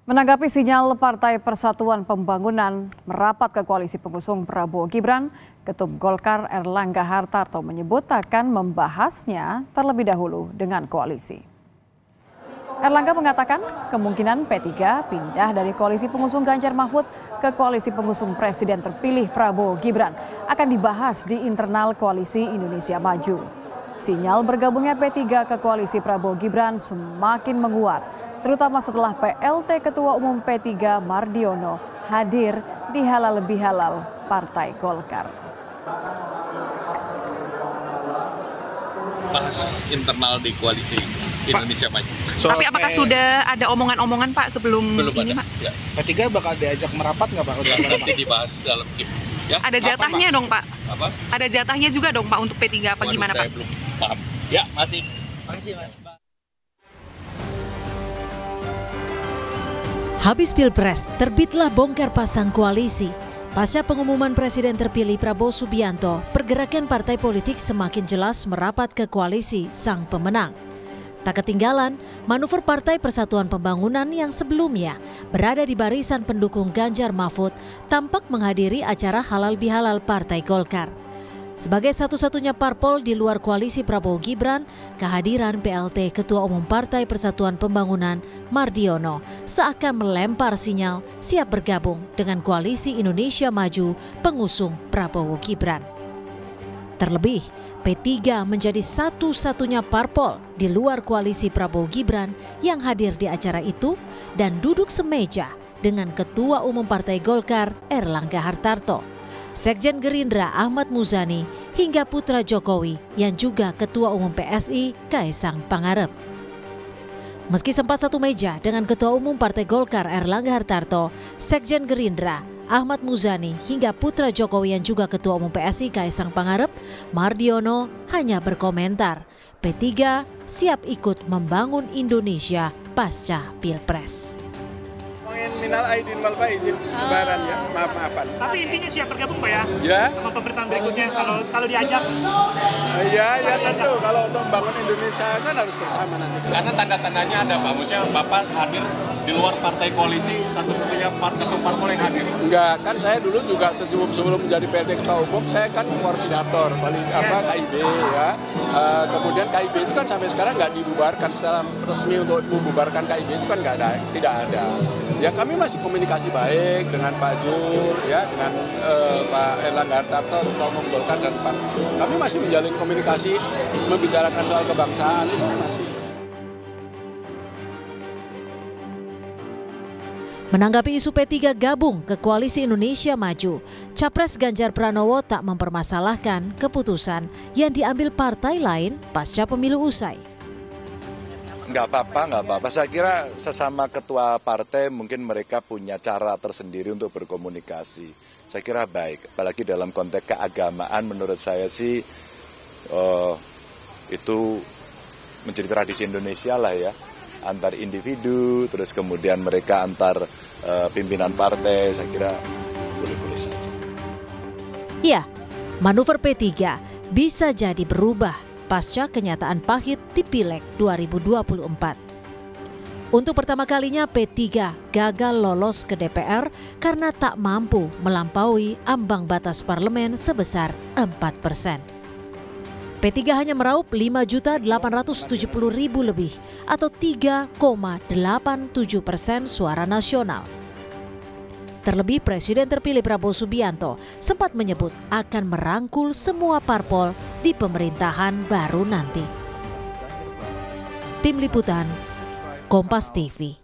Menanggapi sinyal Partai Persatuan Pembangunan merapat ke koalisi pengusung Prabowo Gibran, Ketum Golkar Erlangga Hartarto menyebut akan membahasnya terlebih dahulu dengan koalisi. Erlangga mengatakan kemungkinan P3 pindah dari koalisi pengusung Ganjar Mahfud ke koalisi pengusung Presiden terpilih Prabowo Gibran akan dibahas di internal koalisi Indonesia Maju. Sinyal bergabungnya P3 ke koalisi Prabowo Gibran semakin menguat, terutama setelah PLT Ketua Umum P3 Mardiono hadir di halal bihalal Partai Golkar. Bahas internal di koalisi Indonesia Maju. Tapi apakah sudah ada omongan-omongan Pak sebelum ini Pak? Ya. P3 bakal diajak merapat nggak Pak? Ya, nanti dibahas dalam tim. Ya. Ada jatahnya dong Pak? Apa? Ada jatahnya juga dong Pak untuk P3 apa gimana Pak? Saya belum paham. Ya masih. Makasih Mas. Habis Pilpres, terbitlah bongkar pasang koalisi. Pasca pengumuman Presiden terpilih Prabowo Subianto, pergerakan partai politik semakin jelas merapat ke koalisi sang pemenang. Tak ketinggalan, manuver Partai Persatuan Pembangunan yang sebelumnya berada di barisan pendukung Ganjar Mahfud tampak menghadiri acara halal bihalal Partai Golkar. Sebagai satu-satunya parpol di luar koalisi Prabowo Gibran, kehadiran PLT Ketua Umum Partai Persatuan Pembangunan Mardiono seakan melempar sinyal siap bergabung dengan koalisi Indonesia Maju pengusung Prabowo Gibran. Terlebih, P3 menjadi satu-satunya parpol di luar koalisi Prabowo Gibran yang hadir di acara itu dan duduk semeja dengan Ketua Umum Partai Golkar Erlangga Hartarto, Sekjen Gerindra Ahmad Muzani, hingga putra Jokowi yang juga Ketua Umum PSI Kaesang Pangarep. Meski sempat satu meja dengan Ketua Umum Partai Golkar Erlangga Hartarto, Sekjen Gerindra Ahmad Muzani, hingga putra Jokowi yang juga Ketua Umum PSI Kaesang Pangarep, Mardiono hanya berkomentar, P3 siap ikut membangun Indonesia pasca Pilpres. Minal aidin wal faizin, lebaran ya, maaf-maafan. Tapi intinya siap bergabung Pak ya? Ya. Sama pemerintahan berikutnya kalau diajak. Ya tentu kalau untuk membangun Indonesia kan harus bersama nanti. Karena tanda-tandanya ada Pak, maksudnya Bapak hadir di luar partai koalisi satu-satunya ketum parpol yang hadir. Enggak, kan saya dulu juga sebelum menjadi PLT Ketua Umum, saya kan koordinator KIB ya. Kemudian KIB itu kan sampai sekarang nggak dibubarkan secara resmi untuk membubarkan KIB itu kan tidak ada. Ya kami masih komunikasi baik dengan Pak Jul, ya dengan Pak Erlangga Hartarto, Ketua Umum Golkar dan Pan. Kami masih menjalin komunikasi, membicarakan soal kebangsaan itu masih. Menanggapi isu P3 gabung ke koalisi Indonesia Maju, Capres Ganjar Pranowo tak mempermasalahkan keputusan yang diambil partai lain pasca pemilu usai. Nggak apa-apa. Saya kira sesama ketua partai mungkin mereka punya cara tersendiri untuk berkomunikasi. Saya kira baik, apalagi dalam konteks keagamaan menurut saya sih itu menjadi tradisi Indonesia lah ya. Antar individu, terus kemudian mereka antar pimpinan partai, saya kira boleh-boleh saja. Ya, manuver P3 bisa jadi berubah pasca kenyataan pahit di Pileg 2024. Untuk pertama kalinya P3 gagal lolos ke DPR karena tak mampu melampaui ambang batas parlemen sebesar 4%. P3 hanya meraup 5.870.000 lebih atau 3,87% suara nasional. Terlebih Presiden terpilih Prabowo Subianto sempat menyebut akan merangkul semua parpol di pemerintahan baru nanti. Tim Liputan, Kompas TV.